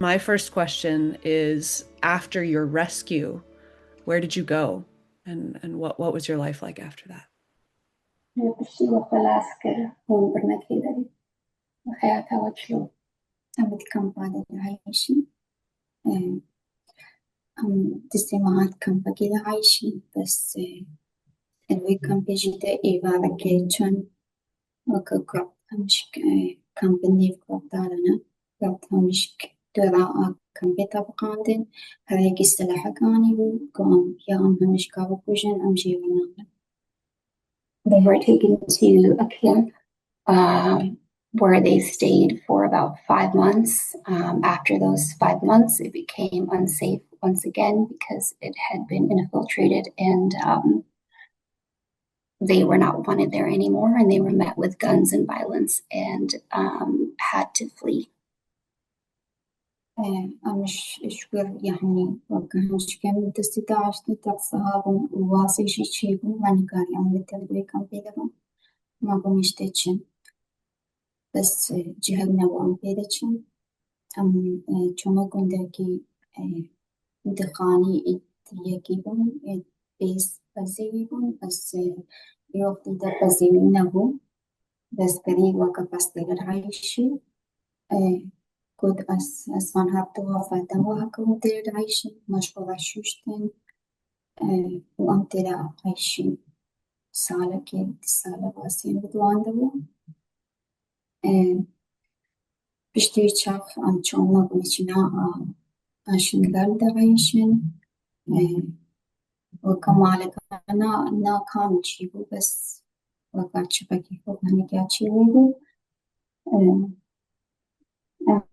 My first question is, after your rescue, where did you go? And what was your life like after that? بشتغل في العسكر هون برمكيدري وحياتها وشلو عم بتكمل عايشين عم تسمعات كم بقيلة عايشين بس الوي كم بيجي إيفا كيتشن وكوكب مش كم بنيف كوكتالنا كوكتها مش دراء كم بيتابق عندن هذا السلاح كاني وقام يا أم مش كابو كوجن أمشي ونعمل. They were taken to a camp where they stayed for about 5 months. After those 5 months, it became unsafe once again because it had been infiltrated and they were not wanted there anymore. And they were met with guns and violence and had to flee. مش شكر يعني وكانش كان تستطيع تصهاب وواصي شيء ما كان عم بتلقي كان بيدهم ما بمشتتشن بس جهلنا وعم بيدتشن أم چۆمە گوندێکی دخانی یەکی بوون بێز بەزێوی بوون بەس یۆفتی بەزێوی نەبوو بەس بەری وەکە پەستەگەر عایشی كنت أصلا هاتوا فاتوا هكذا تير عايشين مشغول عشوشتين وأم تير عايشين سالة كي سالة واسين بدوان دبو بشتي شاف عن چوما بمشينا عشان دا عايشين وكمالك أنا كامل شيبو بس وقت شبكي فوق هنيك شيبو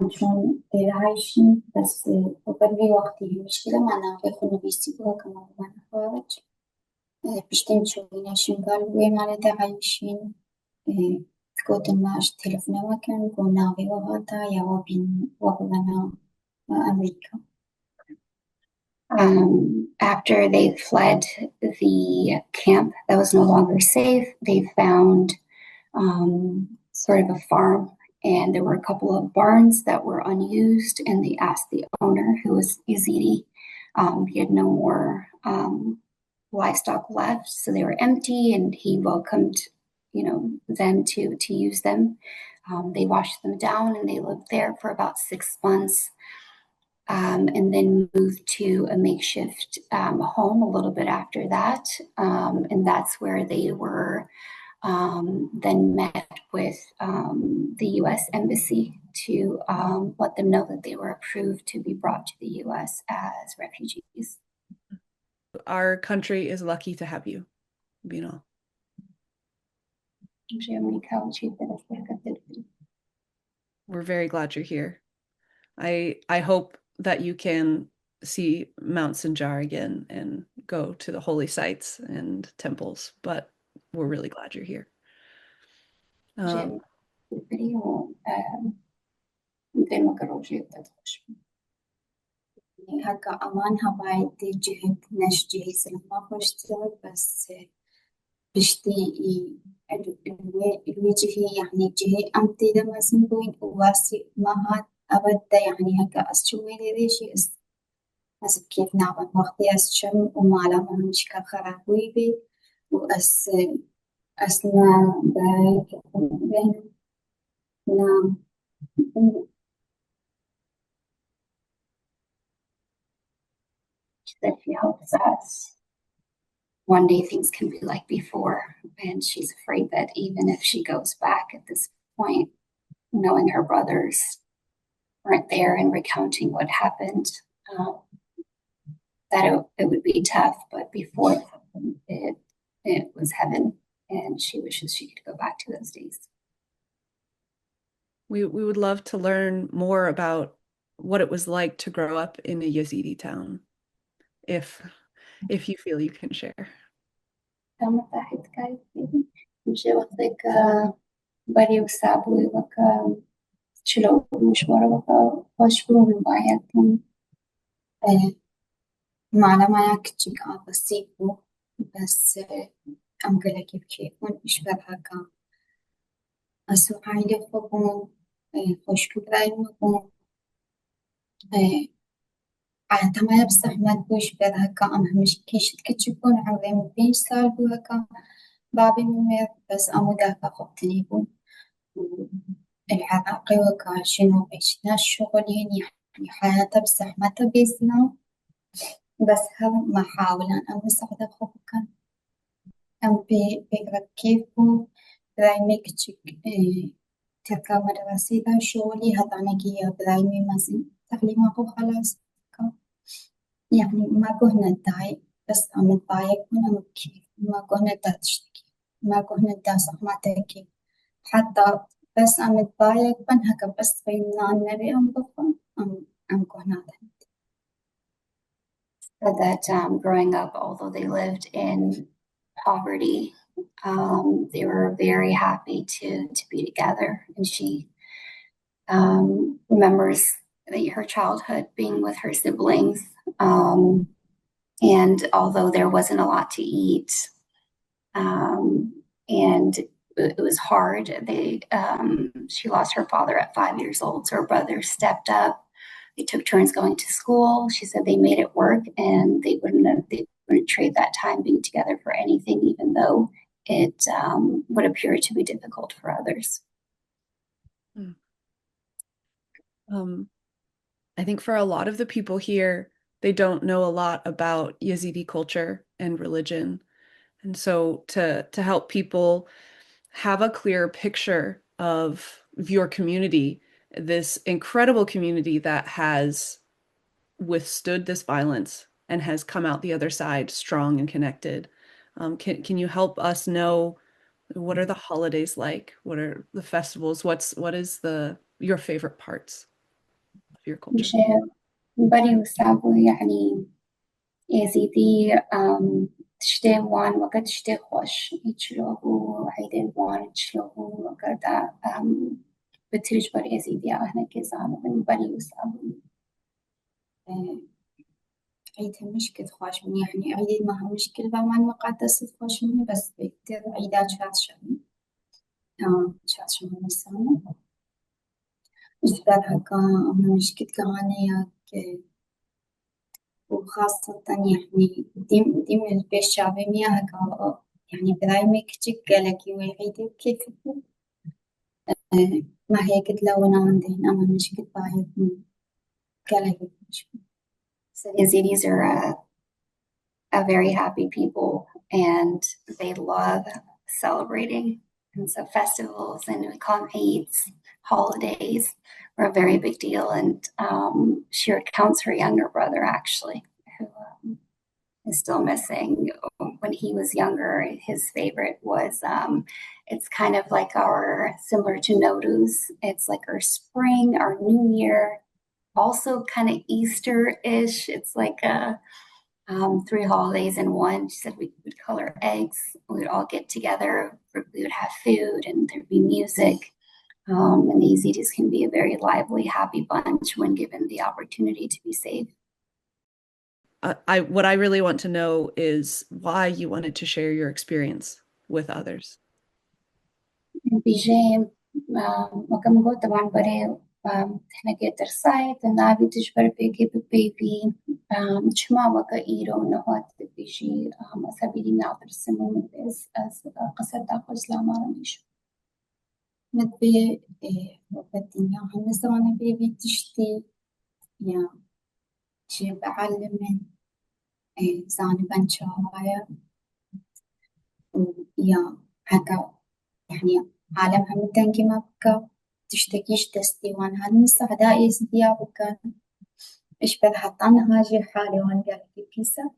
عشان عايشين بس وبربي وقتي المشكلة معنا بيخونوا بيسيبوها كمان وانا خارج بشتين شوينا شنقال وين على دا عايشين تقول ماش تلفنا مكان قلنا بي وغاتا يا وبين وغلنا أمريكا. After they fled the camp that was no longer safe, they found sort of a farm, and there were a couple of barns that were unused, and they asked the owner, who was Yazidi, he had no more livestock left, so they were empty, and he welcomed them to use them. They washed them down, and they lived there for about 6 months. And then moved to a makeshift home a little bit after that. And that's where they were then met with the US Embassy to let them know that they were approved to be brought to the US as refugees. Our country is lucky to have you, Vinal. We're very glad you're here. I hope that you can see Mount Sinjar again and go to the holy sites and temples, but we're really glad you're here. هكا أمان هواي جهد نش جهيز لما بشتغل بس بشتي الوجهي يعني جهي أمتي لما سنبوين واسي ما هاد أبدا يعني هكا أسشوي ليشي أس كيف نعمل وقتي أسشم ومالا ما همش كخراوي بي أسنا بين نعم That she hopes that one day things can be like before, and she's afraid that even if she goes back at this point, knowing her brothers weren't there and recounting what happened, that it would be tough, but before it was heaven, and she wishes she could go back to those days. We would love to learn more about what it was like to grow up in a Yazidi town, if you feel you can share. معلمة كتشي بسيطو بس أمقلك كيفون إشبه هكا أسو عائلة فبون خوش كبراي مبون عادة بصح ما تبوش بيض هكا أما مش كيش تكتشفون عظيم بيش سالبو هكا بابي ممير بس أمو داكا خبتني بون العراقي وكا شنو عشنا الشغلين يعني حياته بصح ما تبيزنا بس هم محاولة أم مساعدة خوكا أم بيقرأ كيفو برايمي كتشك تركا مدرسي دا شغلي هتعنيكي برايمي مازن تعليمه خلاص يعني ما قهنا نتضايق بس أم نتضايق من أم كيف ما قهنا دا تشتكي ما قهنا دا صح ما تحكي حتى بس أم نتضايق من هكا بس بينا النبي أم بفهم أم قهنا Said that growing up, although they lived in poverty, they were very happy to be together. And she remembers her childhood being with her siblings. And although there wasn't a lot to eat, and it was hard, she lost her father at 5 years old, so her brother stepped up. They took turns going to school. She said they made it work, and they wouldn't trade that time being together for anything, even though it would appear to be difficult for others. I think for a lot of the people here, they don't know a lot about Yazidi culture and religion. And so to help people have a clear picture of your community, this incredible community that has withstood this violence and has come out the other side strong and connected. Can you help us know what are the holidays like? What are the festivals? What is the your favorite parts of your culture? مش بري وصعبوا يعني يزيدي تشتي وان وقت تشتي خوش يتشلوه عيدين وان تشلوه وقت بتريج بري يزيدي أهنا كزانة من بري وصعبوا عيد مشكل خوش من يعني عيد ما هم مشكل بمان مقدس خوش من بس بكتير عيدات شاد شمي شاد شمي نسانة إجبار هكا أما مشكل كهانية وخاصة يعني ديم البيش شعبي مياه هكا يعني برايمي كتشك لكي ويعيدي وكيف ما هي قد لو أنا عندهن أما مشكل بايد قالك So Yazidis are a very happy people, and they love celebrating. And so festivals, and we call them Eids, holidays, are a very big deal. And she recounts her younger brother, actually, who is still missing. When he was younger, his favorite was, it's kind of like similar to Nowruz. It's like our spring, our New Year, also kind of Easter-ish. It's like three holidays in one. She said we would color eggs. We would all get together. We would have food, and there'd be music. And the Yazidis can be a very lively, happy bunch when given the opportunity to be safe. What I really want to know is why you wanted to share your experience with others. بيجي وكم قلت طبعا بري احنا جيت السايت النابي تجبر بيجي ببيبي شما وكا إيرو نهوات بيجي أسابيلي نعطر السموم بس قصد داخل لا رميش مدبي وبدنيا هم زمان بيبي تشتي يا شي بعلم زان بنشاوايا ويا هكا يعني عالم هم تنكي ما بكا تشتكيش تستيوان هل مساعدة يزديا بكا إيش بلحطان هاجي حالي وان قال في كيسة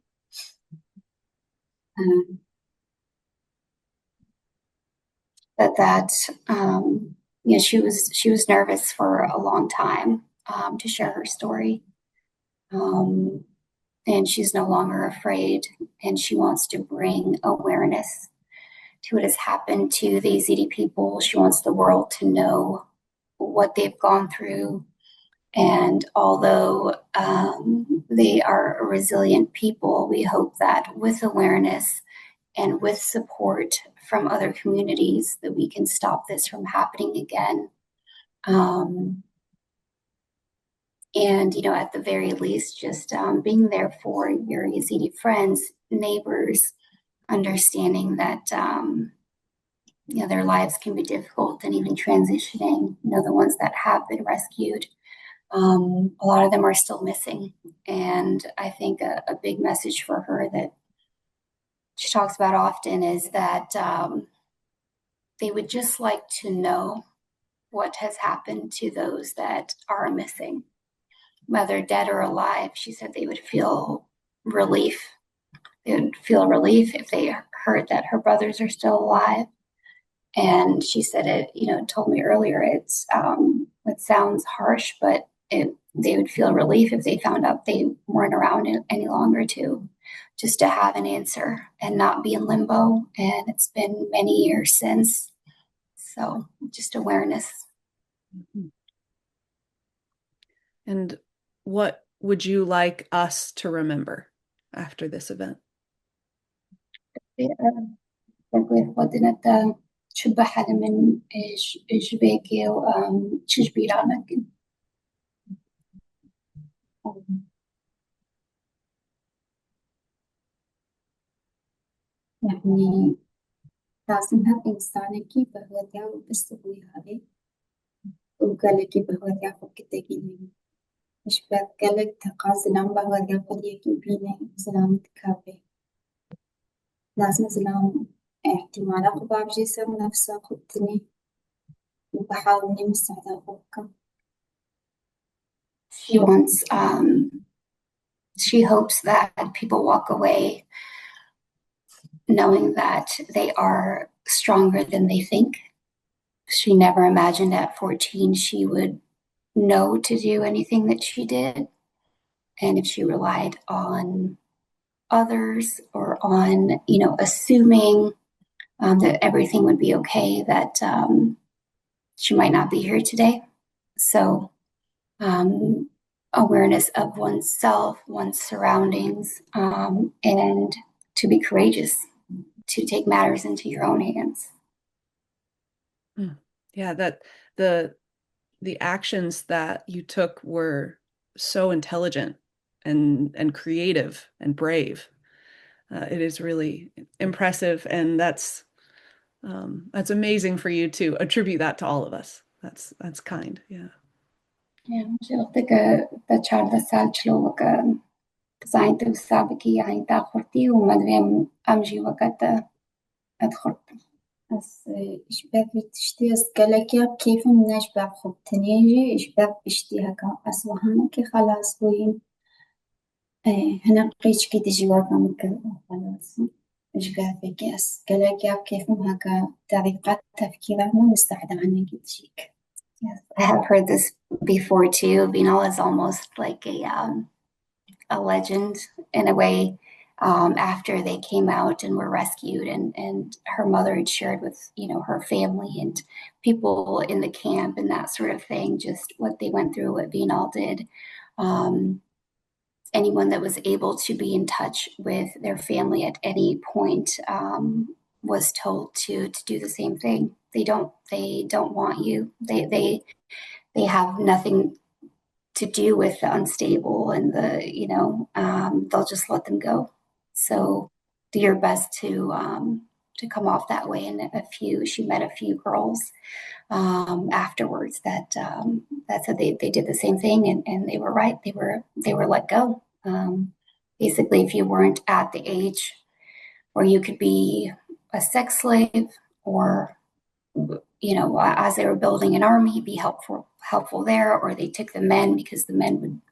that she was nervous for a long time to share her story, and she's no longer afraid, and she wants to bring awareness to what has happened to the Yazidi people. She wants the world to know what they've gone through, and although they are a resilient people, we hope that with awareness and with support from other communities that we can stop this from happening again. And, at the very least, just being there for your Yazidi friends, neighbors, understanding that, their lives can be difficult and even transitioning, the ones that have been rescued. A lot of them are still missing. And I think a big message for her that she talks about often is that they would just like to know what has happened to those that are missing, whether dead or alive. She said they would feel relief. They would feel relief if they heard that her brothers are still alive. And she said told me earlier, it sounds harsh, but they would feel relief if they found out they weren't around any longer to just to have an answer and not be in limbo. And it's been many years since. So just awareness. And what would you like us to remember after this event? شبه حدا من جبيكي وشجبيرانك. يعني لازمها إنسانكي بهوديا وبستوي هذه وقالكي بهوديا فكتاكي مش بقالك تقازلام بهوديا فديكي بيني زلام تكابي لازم زلام احتمال أقبع بجسم نفسه خدتني وبحاول مساعدة أخوك. She wants, she hopes that people walk away knowing that they are stronger than they think. She never imagined at 14 she would know to do anything that she did. And if she relied on others or on, assuming that everything would be okay, that she might not be here today. So, awareness of oneself, one's surroundings, and to be courageous, to take matters into your own hands. Yeah, that the actions that you took were so intelligent and creative and brave. It is really impressive, and that's amazing for you to attribute that to all of us. That's kind. Yeah. زين وسابقي يعني تاخرتي وما دوام أمشي وقت أدخل. بس إشباك بتشتي أسكالك كيف مناش باب خبتنيجي إشباك بشتيها كا أسوهانا كي خلاص وين هنا قيش كي تجيواك مكا خلاص إشباك أسكالك كيف مهكا طريقة تفكيرها مستعدة عنك تجيك. Yes, I have heard this before too. Vinal is almost like a legend in a way. After they came out and were rescued, and her mother had shared with her family and people in the camp and that sort of thing, just what they went through, what Vinal did. Anyone that was able to be in touch with their family at any point was told to do the same thing. They don't want you. They have nothing to do with the unstable and they'll just let them go. So do your best to come off that way. And she met a few girls afterwards that said they did the same thing, and they were right. They were let go. Basically, if you weren't at the age where you could be a sex slave, or as they were building an army, be helpful there, or they took the men because the men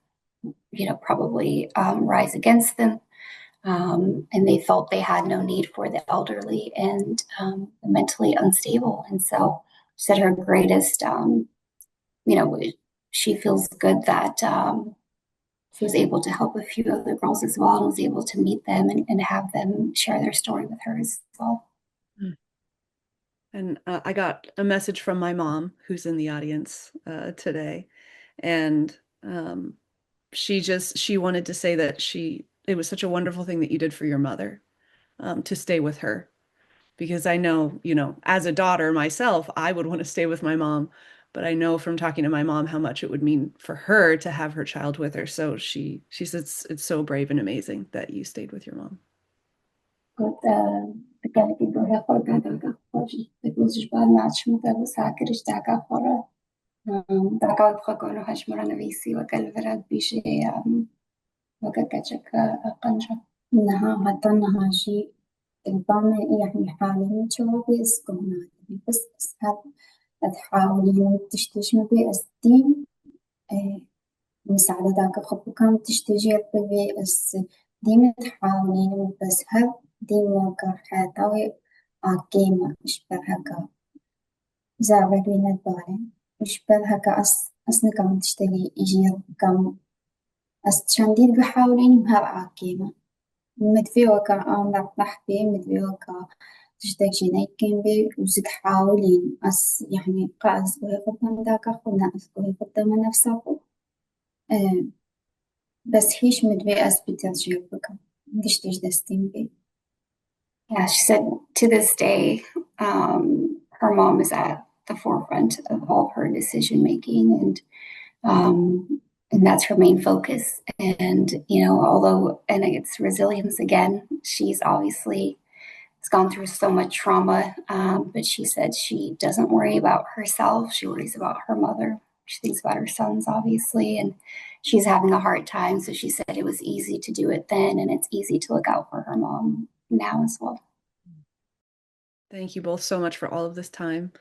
would probably rise against them. And they felt they had no need for the elderly and the mentally unstable. And so she said her greatest, she feels good that she was able to help a few other girls as well, and was able to meet them and have them share their story with her as well. And I got a message from my mom, who's in the audience today, and she wanted to say that it was such a wonderful thing that you did for your mother, to stay with her, because I know, as a daughter myself, I would want to stay with my mom but I know from talking to my mom how much it would mean for her to have her child with her. So she says it's so brave and amazing that you stayed with your mom. Tagalog ako dadaga hoje. Depois os banatos mudava sacres daga fora. Daga fagona hashmara navisi وكالفراد بيشي وكاكاتشك قنجة. إنها هتنها شيء ربما يعني حاليا شوفي اسكونا بس أسهل تحاولين تشتشم بأستين مساعدة داك خبو كان تشتجي بي أس ديما تحاولين بس هب ديما كحياتاوي عقيمة إشبه هكا زعبين البارين إشبه هكا أسنا كم تشتري إجي كم أستشاندين بحاولين مهاب عقيمة مدفيوكا أو نحبي مدفيوكا تشتكي نيكين بي وزد حاولين أس يعني قاس وهي قدام داك أخونا أس وهي قدام نفسه بس هيش مدفي أس بترجع بكا مديش دستين بي. Yeah, she said to this day, her mom is at the forefront of all of her decision making, and that's her main focus. And although and it's resilience again, she's obviously has gone through so much trauma, but she said she doesn't worry about herself. She worries about her mother. She thinks about her sons, obviously, and she's having a hard time. So she said it was easy to do it then, and it's easy to look out for her mom now as well. Thank you both so much for all of this time.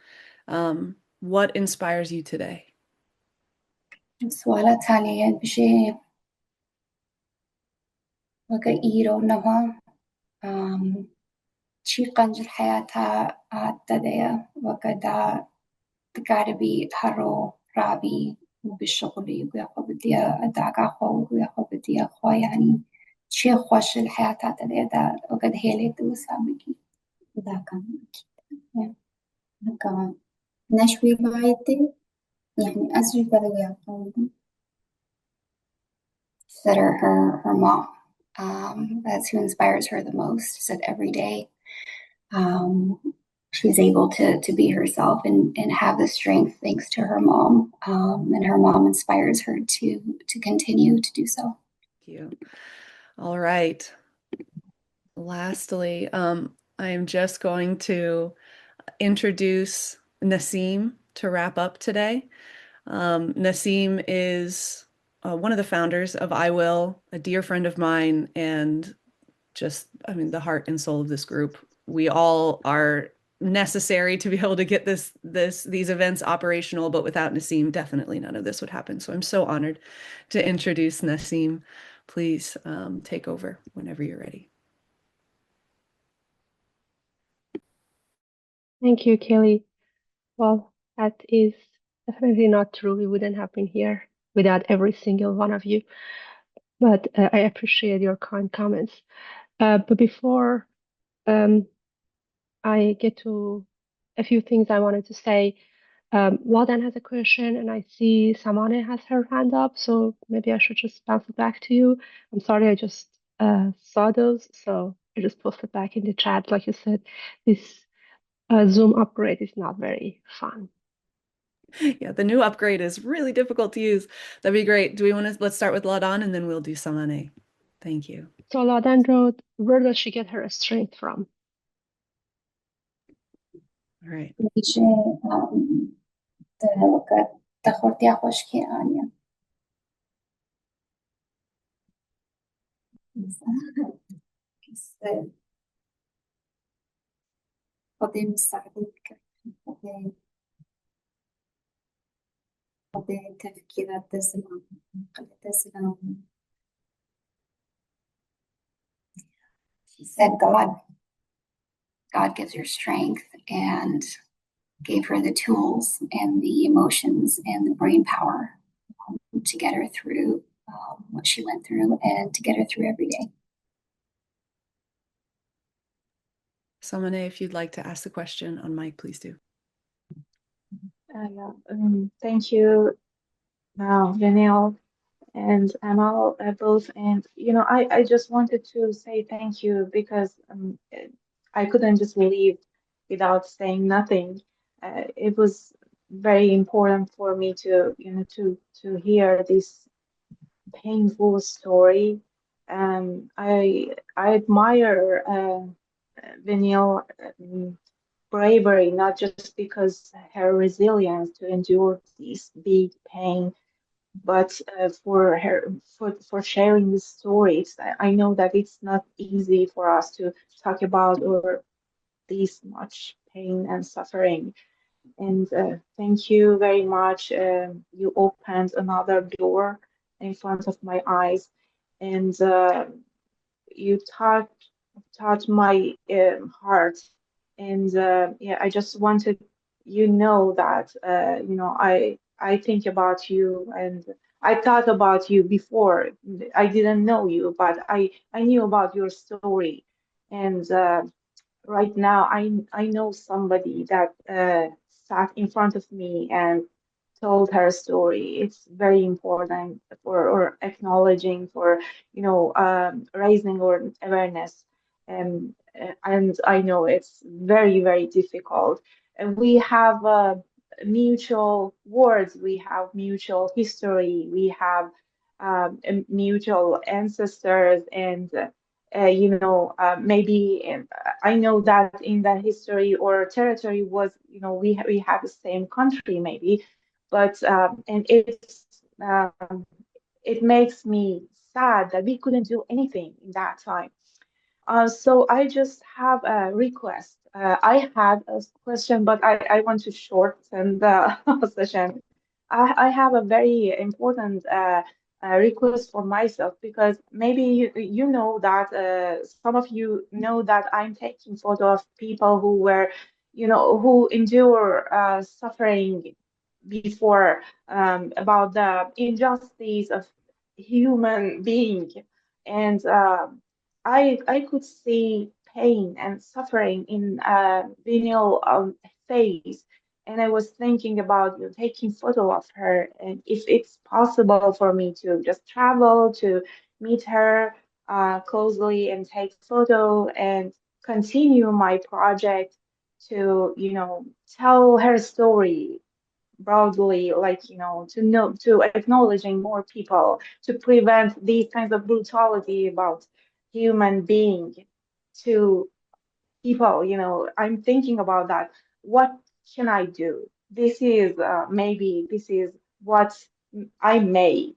What inspires you today? سوالات تالية بشي وكايرو نها شي قنج الحياة تدايا وكدا تكاربي هارو رابي بالشغل وياخو بدي أدعك أخو وياخو بدي أخو يعني شي خوش الحياة تدايا دا وكد هيلي دوسامكي ذاك هكا نشوي بايتي يعني أسجل بلويا قولي Said her mom. That's who inspires her the most. Said every day um, she's able to be herself and have the strength thanks to her mom. And her mom inspires her to continue to do so. Thank you. All right. Lastly, I am just going to introduce Nassim to wrap up today. Nassim is one of the founders of I Will, a dear friend of mine, and the heart and soul of this group. We all are necessary to be able to get these events operational, but without Nassim, definitely none of this would happen. So I'm so honored to introduce Nassim. Please take over whenever you're ready. Thank you, Kelly. Well, that is definitely not true. We wouldn't have been here without every single one of you. But I appreciate your kind comments. But before um, I get to a few things I wanted to say, Walden has a question, and I see Samane has her hand up, so maybe I should just bounce it back to you. I'm sorry, I just saw those, so I just posted back in the chat. Like you said, this Zoom upgrade is not very fun. Yeah, the new upgrade is really difficult to use. That'd be great. Let's start with Ladan and then we'll do Samane. Thank you. So Ladan wrote, where does she get her strength from? All right. بشي وقت تخورتي خوش كي آنيا قضي مساعدتك قضي تفكيرات تسلم قضي تسلم. She said God gives her strength and gave her the tools and the emotions and the brain power to get her through what she went through and to get her through every day. Samane, if you'd like to ask the question on mic, please do. Thank you, Vinal and Amal, both. And, I just wanted to say thank you because I couldn't just leave without saying nothing. It was very important for me to, to hear this painful story. I admire Vinil bravery, not just because her resilience to endure this big pain, but for her for sharing this story. I know that it's not easy for us to talk about or this much pain and suffering. And thank you very much. You opened another door in front of my eyes, and you touched my heart. And yeah, I just wanted that I think about you, and I thought about you before. I didn't know you, but I knew about your story, and right now I know somebody that sat in front of me and told her story. It's very important for or acknowledging for raising or awareness, and I know it's very very difficult. And we have mutual words, we have mutual history, we have mutual ancestors, and maybe I know that in the history or territory was, we have the same country maybe, but and it makes me sad that we couldn't do anything in that time. So I just have a request. I had a question, but I want to shorten the session. I have a very important request for myself, because maybe you know that some of you know that I'm taking photo of people who were, who endure suffering before, about the injustice of human being. And I could see pain and suffering in Vinil face, and I was thinking about taking photo of her, and if it's possible for me to just travel to meet her closely and take photo and continue my project to, tell her story broadly, like, to acknowledging more people to prevent these kinds of brutality about human being to people. I'm thinking about that. What can I do? This is maybe this is what I may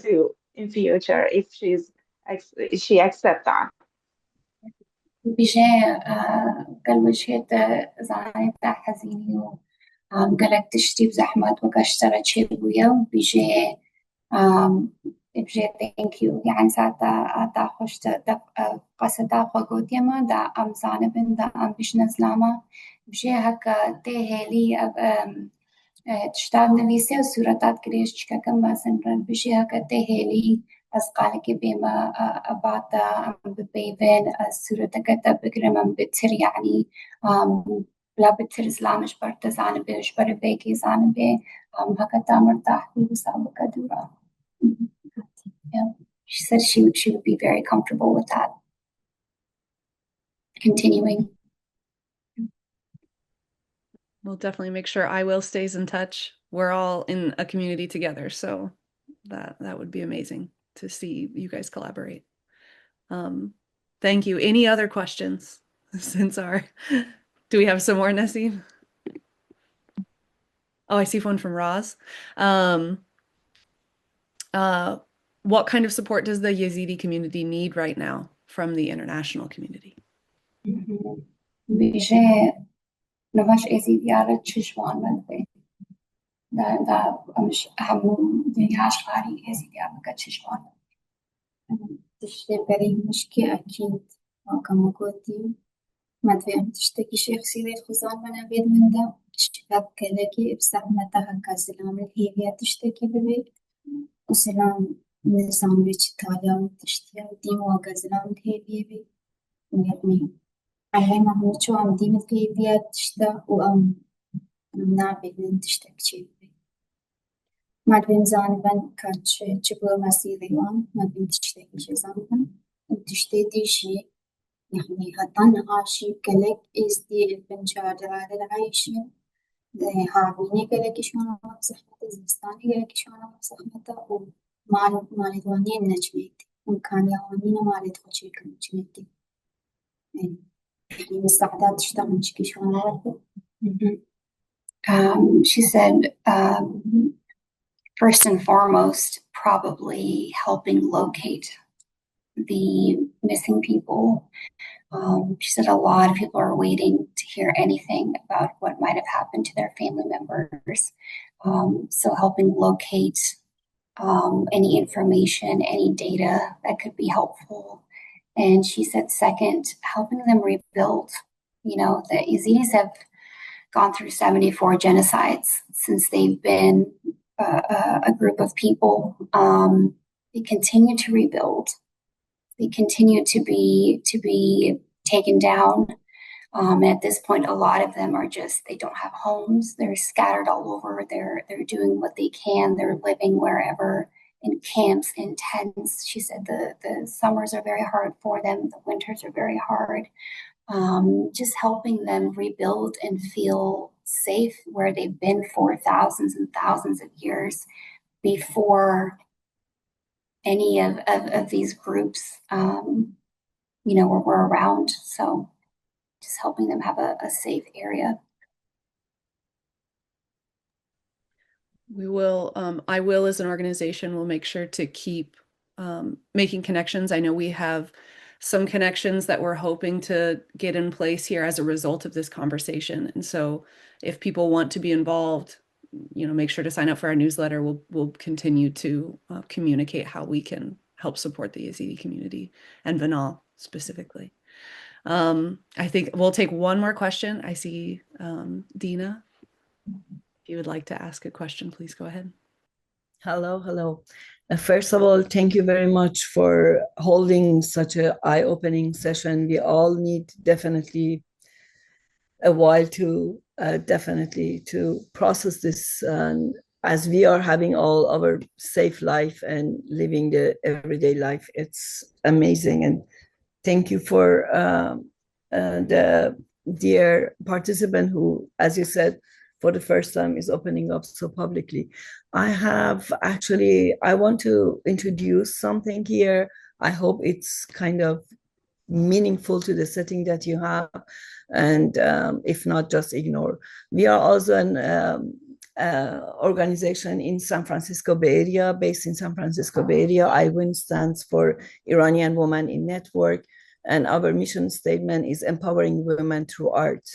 do in future if she accept that. بجاه قال وجهت زانيتا حزيني قالك تشتي بزحمة وقاشترت شي بويا بجاه بجاه thank you يعني ساعتا تا خوش قصدا خو ما دا أم زانبن دا أم بجنز لاما بجاه هكا تهيلي تشتغل نویسه و صورتات کریش چکا کم بازن رن بجی هکا تهیلی از قالك بما أبعتا ببيبين الصورة كتا بقرم بتر يعني لا بتر زلامش برتزان بيش بربيكي زان بي هكا مرتاح وسابقا دورا. Yeah. She said she would be very comfortable with that. Continuing. We'll definitely make sure I will stays in touch. We're all in a community together, so that would be amazing to see you guys collaborate. Thank you. Any other questions since do we have some more, Nassim? Oh, I see one from Roz. What kind of support does the Yazidi community need right now from the international community? نواش ازید یاره چشمان من به دا مش همون دنیاش خاری ازید یاره که چشمان تشته برای مشکی اکید ما کم گودی ما دویم تشتکی شخصی لید خزان من بید من دا شکاب کلکی بزحمتا هکا سلام الهیویا تشتکی ببید وسلام نظام بيش تالا تشتيا ديم واقع سلام الهيويا بي يعني أهما هو شو أم ديم الهيويا تشتا وأم نابي من تشتك شيء ما بين زانبن كاتش تشبه مسيريان ما بين تشتكي شيء زانبن وتشتدي شيء يعني هتان عاشي كلك إز دي البنجار على العايشة هاوینی گلکی شوانا بزحمة زمستاني گلکی شوانا بزحمة ومالت وانين نجميتي وكان يوانينا مالت خوشيك نجميتي يعني مستعدات تشتغل شكي شوانا برضه. She said, first and foremost, probably helping locate the missing people. She said a lot of people are waiting to hear anything about what might have happened to their family members. So helping locate any information, any data that could be helpful. And she said, second, helping them rebuild. You know, the Yazidis have gone through 74 genocides since they've been a group of people. They continue to rebuild. They continue to be taken down. And at this point, a lot of them are just, they don't have homes. They're scattered all over. They're doing what they can. They're living wherever, in camps, in tents. She said the summers are very hard for them. The winters are very hard. Just helping them rebuild and feel safe where they've been for thousands and thousands of years before any of these groups, were around. So just helping them have a safe area. We will, I will, as an organization, will make sure to keep making connections. I know we have some connections that we're hoping to get in place here as a result of this conversation. And so if people want to be involved, make sure to sign up for our newsletter. We'll continue to communicate how we can help support the Yazidi community and Vinal specifically. I think we'll take one more question. I see Dina. If you would like to ask a question, please go ahead. Hello. First of all, thank you very much for holding such an eye-opening session. We all need definitely a while to definitely to process this, as we are having all our safe life and living the everyday life. It's amazing, and thank you for the dear participant who, as you said, for the first time is opening up so publicly. I want to introduce something here. I hope it's kind of meaningful to the setting that you have, and if not, just ignore. We are also an organization in San Francisco Bay Area, based in San Francisco Bay Area. IWIN stands for Iranian Women in Network, and our mission statement is empowering women through art.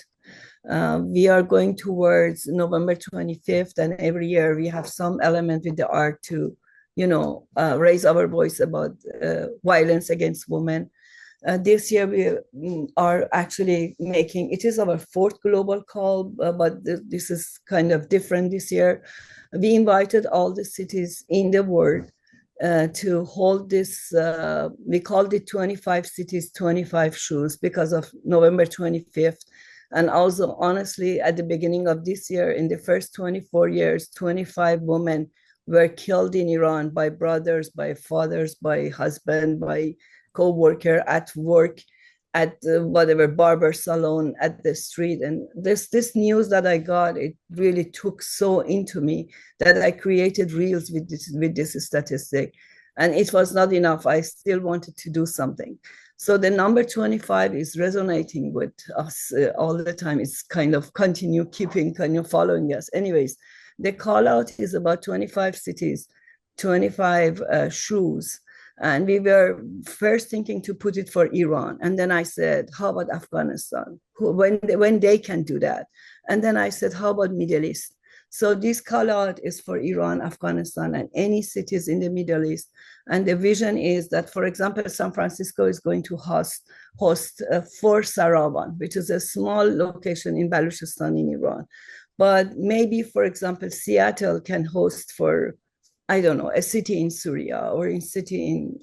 We are going towards November 25th, and every year we have some element with the art to, raise our voice about violence against women. This year we are actually making, it is our fourth global call, but this is kind of different this year. We invited all the cities in the world to hold this, we called it 25 cities, 25 shoes because of November 25th. And also, honestly, at the beginning of this year, in the first 24 years, 25 women were killed in Iran by brothers, by fathers, by husband, by co-worker, at work, at whatever barber salon, at the street. And this news that I got, it really took so into me that I created reels with this statistic. And it was not enough. I still wanted to do something. So the number 25 is resonating with us all the time. It's kind of following us. Anyways, the call out is about 25 cities, 25 shoes. And we were first thinking to put it for Iran. And then I said, how about Afghanistan? When they can do that? And then I said, how about Middle East? So this call out is for Iran, Afghanistan, and any cities in the Middle East. And the vision is that, for example, San Francisco is going to host for Saravan, which is a small location in Baluchistan in Iran. But maybe, for example, Seattle can host for, I don't know, a city in Syria or a city in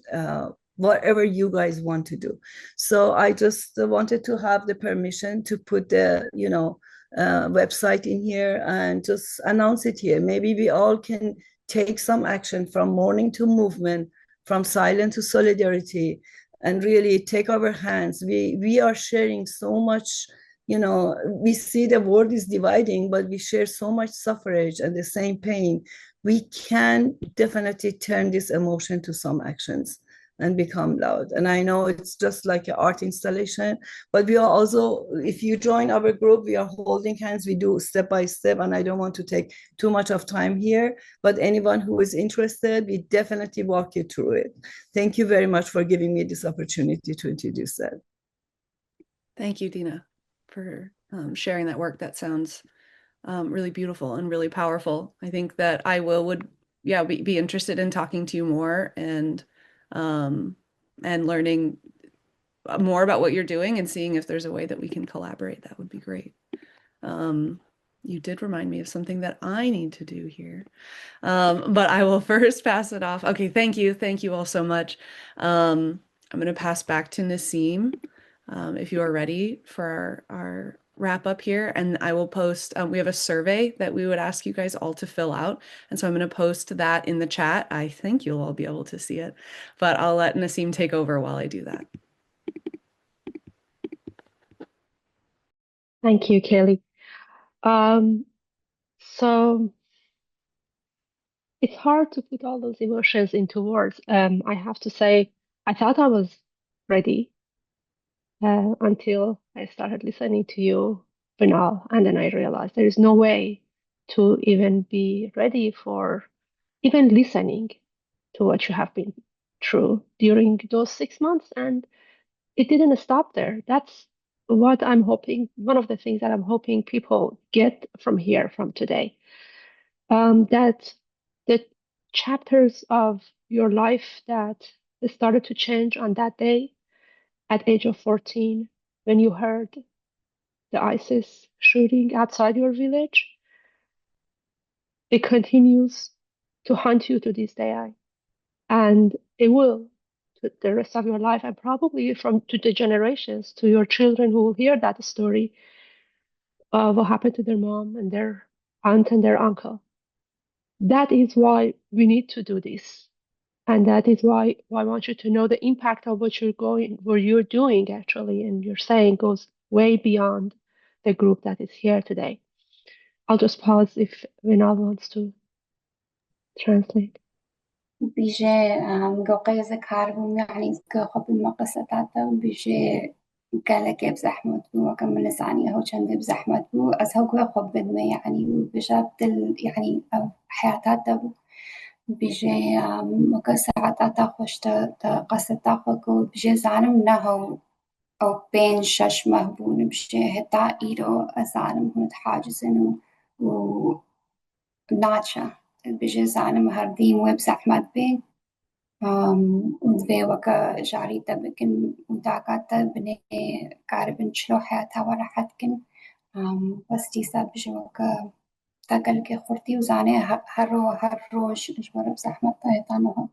whatever you guys want to do. So I just wanted to have the permission to put the, website in here and just announce it here. Maybe we all can take some action from mourning to movement, from silence to solidarity, and really take our hands. We are sharing so much we see the world is dividing, but we share so much suffrage and the same pain. We can definitely turn this emotion to some actions and become loud. And I know it's just like an art installation, but we are also, if you join our group, we are holding hands, we do step by step, and I don't want to take too much of time here, but anyone who is interested, we definitely walk you through it. Thank you very much for giving me this opportunity to introduce that. Thank you, Dina, for sharing that work. That sounds really beautiful and really powerful. I think that I would be interested in talking to you more and learning more about what you're doing and seeing if there's a way that we can collaborate. That would be great. You did remind me of something that I need to do here. But I will first pass it off. Okay, thank you. Thank you all so much. I'm going to pass back to Nasim if you are ready for our wrap up here. And I will post, we have a survey that we would ask you guys all to fill out. And so I'm going to post that in the chat. I think you'll all be able to see it, but I'll let Nasim take over while I do that. Thank you, Kelly. So it's hard to put all those emotions into words. I have to say, I thought I was ready until I started listening to you, Vinal, and then I realized there is no way to even be ready for even listening to what you have been through during those 6 months. And it didn't stop there. That's what I'm hoping, one of the things that I'm hoping people get from here, from today, that the chapters of your life that started to change on that day at age of 14 when you heard the ISIS shooting outside your village, it continues to haunt you to this day, and it will to the rest of your life, and probably from to the generations to your children who will hear that story of what happened to their mom and their aunt and their uncle. That is why we need to do this. And that is why I want you to know the impact of what you're doing actually, and you're saying goes way beyond the group that is here today. I'll just pause if Vinal wants to translate. بيجي قوقي زكاربهم يعني كخب المقصة تاتا بيجي قالك بزحمة بو وكمل سعني هو كان بزحمة بو أزهق وخب بدمه يعني بيجاب يعني حياتاتا بو بيجي مقصة تاتا خوش قصة تاخو بيجي زعلم نهو أو بين شش مهبون بيجي هتا إيرو أزعلم هون حاجزن و ناتشا بيجي زعلم هرديم وبزحمة بين ودفيوكا جاريتا بكن وداكاتا بني كاربن شلو حياتها وراحت كن بس تيسا بجوكا تاكلكي خورتي وزاني هروج جبر بزحمتها يطانوها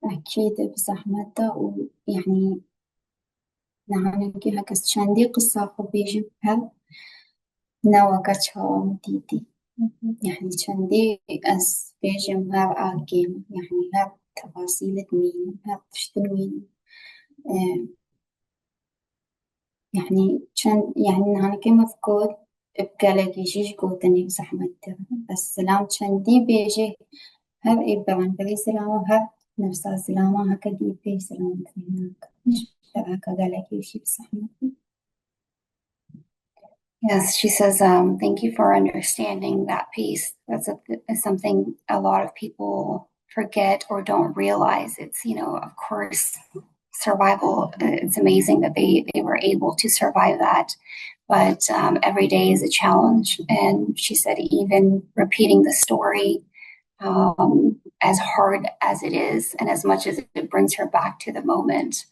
أكيد بزحمتها ويعني نحن هكذا شاندي قصة خبيجي بها نوكتشها مديدي يعني شاندي أس بيجم هاو آجيم يعني هاو تفاصيل مين هاو تشتنوين يعني كان يعني نحن كما فكود بقالك يجيش قوتني بزحمة بس سلام كان دي بيجي هاو إبان بلي سلامة هاو نفس السلامة هكا دي بي سلامة هناك مش هكا قالك يجي بزحمة. Yes, she says, thank you for understanding that piece. That's something a lot of people forget or don't realize. It's, of course, survival. It's amazing that they were able to survive that. But every day is a challenge. And she said, even repeating the story, as hard as it is, and as much as it brings her back to the moment,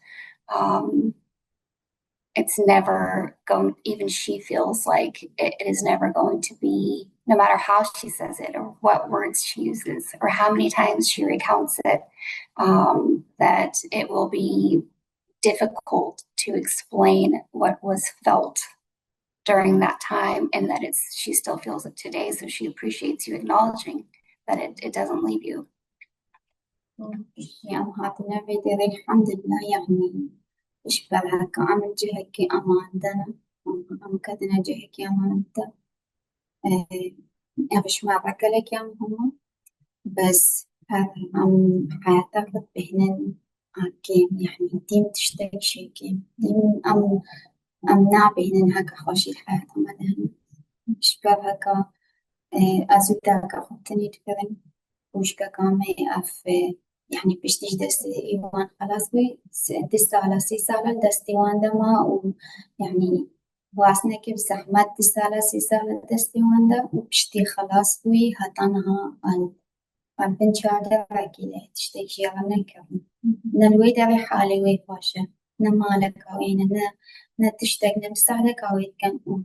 it's never going, even she feels like it is never going to be, no matter how she says it or what words she uses or how many times she recounts it, that it will be difficult to explain what was felt during that time, and that she still feels it today. So she appreciates you acknowledging that it doesn't leave you. يعني هاتنا في الحمد لله يعني إشبه هكا عمل جهك أما عندنا أم كدنا جهك يا مانتا أبش ما بقلك يا مهما بس أم حياتك بهنن كيم يعني ديم تشتاق شي كيم ديم أم نابهنن هكا خوشي الحياة مدهن مش باب هكا أزوداك أخذتني تكرن وشكا كامي أف يعني بشتيش دستي إيوان خلاص بي دست على سي سالة دستي وان دما ويعني واسنا كيف زحمات دست على سي سالة دستي وان دا وبشتي خلاص بي هتانها البنشادة كده تشتكي على كم نلوي داري حالي وي فاشة نمالك وين نتشتاق نمساعدك أو يتكن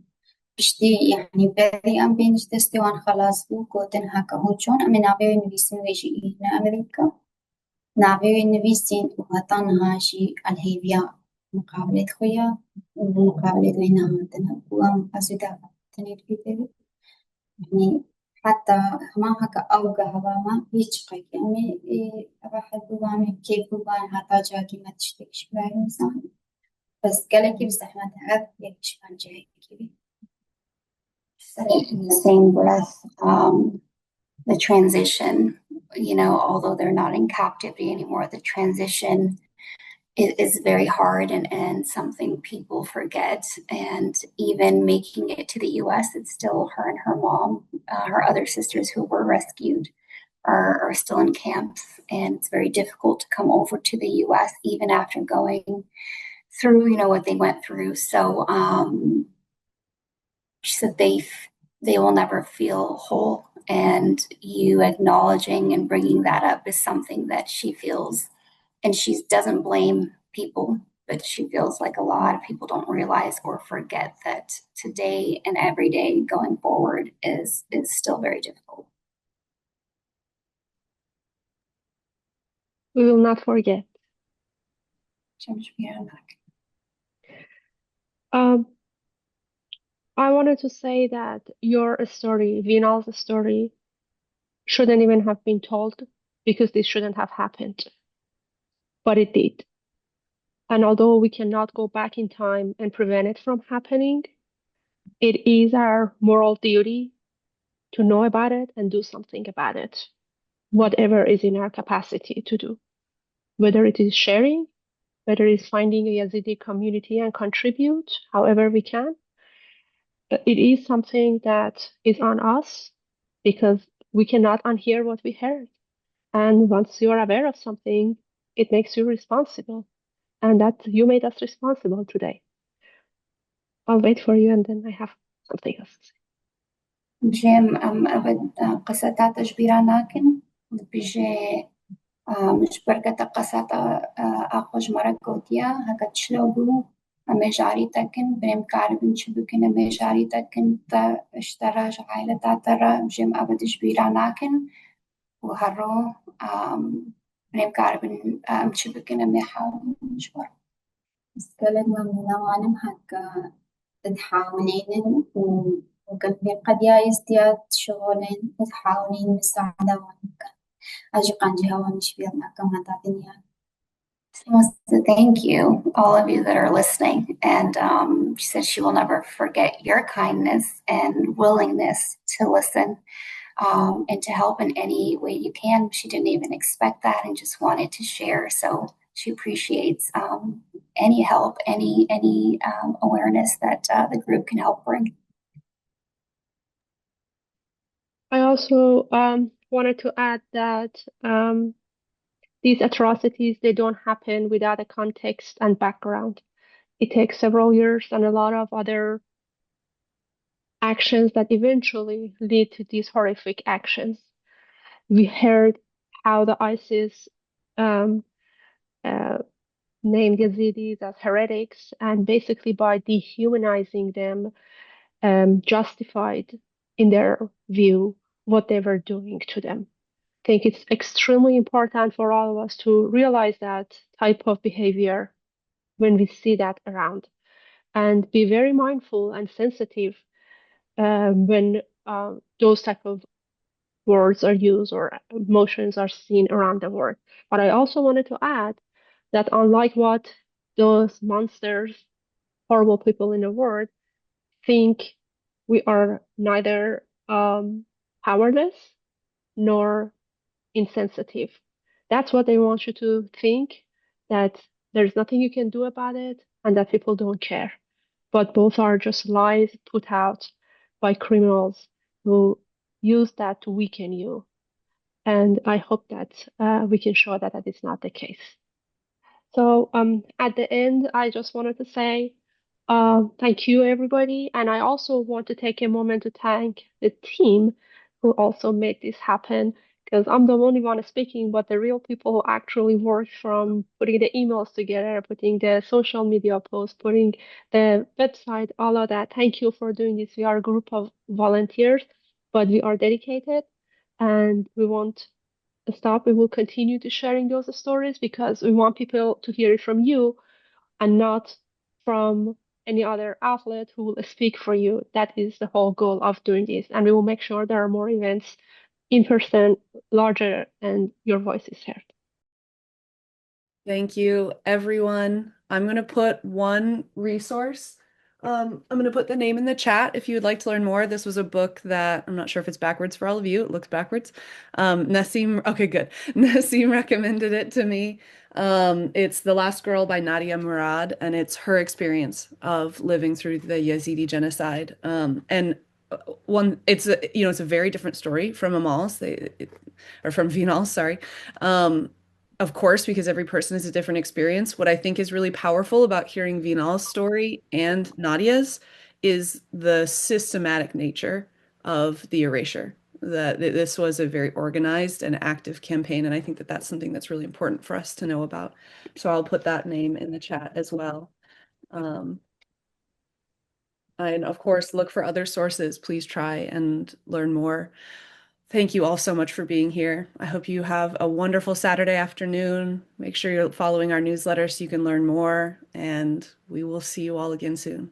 بشتي يعني بري أم بينش دستي وان خلاص بو كوتن هكا هوتشون أمي نابيو نبيسين ويجي إهنا أمريكا نابيو نبيسين وهطان هاشي الهيبيا مقابلة خويا ومقابلة وينا هاتنا وأم أسودا تنير كده يعني حتى ما هكا أوجه هواما يشقي يعني راح دوامي كيف دوام هتا جاكي ما تشتكش بها إنسان بس قالك بزحمة تعب يكش عن جاي كذي In the same breath, the transition, although they're not in captivity anymore, the transition is very hard and something people forget. And even making it to the US, it's still her and her mom, her other sisters who were rescued are still in camps. And it's very difficult to come over to the US even after going through, what they went through. So she said they will never feel whole. And you acknowledging and bringing that up is something that she feels, and she doesn't blame people, but she feels like a lot of people don't realize or forget that today and every day going forward is still very difficult. We will not forget. Um, I wanted to say that your story, Vinal's story, shouldn't even have been told because this shouldn't have happened, but it did. And although we cannot go back in time and prevent it from happening, it is our moral duty to know about it and do something about it, whatever is in our capacity to do, whether it is sharing, whether it is finding a Yazidi community and contribute however we can. It is something that is on us because we cannot unhear what we heard. And once you are aware of something, it makes you responsible. And that you made us responsible today. I'll wait for you and then I have something else to say. جيم أبد قصتا تجبيرا ناكن بيجي مش بركة قصتا أخوش مرة قوتيا هكا تشلوبو أمي جاري تاكن بريم كاربن شبكن أمي جاري تاكن تا اشترى عائلة تاترا جيم أبد جبيرا ناكن وهرو بريم كاربن شبكن أمي حاول مشوار استلم من نوانم هكا تحاولين وكان قد يزداد شغلين وتحاولين مساعدة وانك أجي قنجي هوا مش بيرنا كما تعطيني She wants to thank you, all of you that are listening. And she says she will never forget your kindness and willingness to listen and to help in any way you can. She didn't even expect that and just wanted to share. So she appreciates any help, any awareness that the group can help bring. I also wanted to add that these atrocities, they don't happen without a context and background. It takes several years and a lot of other actions that eventually lead to these horrific actions. We heard how the ISIS um, uh, named Yazidis as heretics, and basically by dehumanizing them, justified in their view what they were doing to them. I think it's extremely important for all of us to realize that type of behavior when we see that around and be very mindful and sensitive when those type of words are used or emotions are seen around the world. But I also wanted to add that unlike what those monsters, horrible people in the world, think we are neither powerless nor insensitive. That's what they want you to think, that there's nothing you can do about it and that people don't care. But both are just lies put out by criminals who use that to weaken you. And I hope that we can show that that is not the case. So at the end, I just wanted to say thank you, everybody. And I also want to take a moment to thank the team who also made this happen, because I'm the only one speaking, but the real people who actually worked from putting the emails together, putting the social media posts, putting the website, all of that. Thank you for doing this. We are a group of volunteers, but we are dedicated and we won't stop. We will continue to sharing those stories because we want people to hear it from you and not from any other outlet who will speak for you. That is the whole goal of doing this. And we will make sure there are more events in person, larger, and your voice is heard. Thank you, everyone. I'm going to put one resource. I'm going to put the name in the chat if you would like to learn more. This was a book that I'm not sure if it's backwards for all of you. It looks backwards. Nassim, okay, good. Nassim recommended it to me. It's The Last Girl by Nadia Murad, and it's her experience of living through the Yazidi genocide. And one, it's a very different story from Amal's, or from Vinal, sorry. Um, of course, because every person has a different experience. What I think is really powerful about hearing Vinal's story and Nadia's is the systematic nature of the erasure. That this was a very organized and active campaign, and I think that that's something that's really important for us to know about. So I'll put that name in the chat as well. Um, and of course, look for other sources. Please try and learn more. Thank you all so much for being here. I hope you have a wonderful Saturday afternoon. Make sure you're following our newsletter so you can learn more, and we will see you all again soon.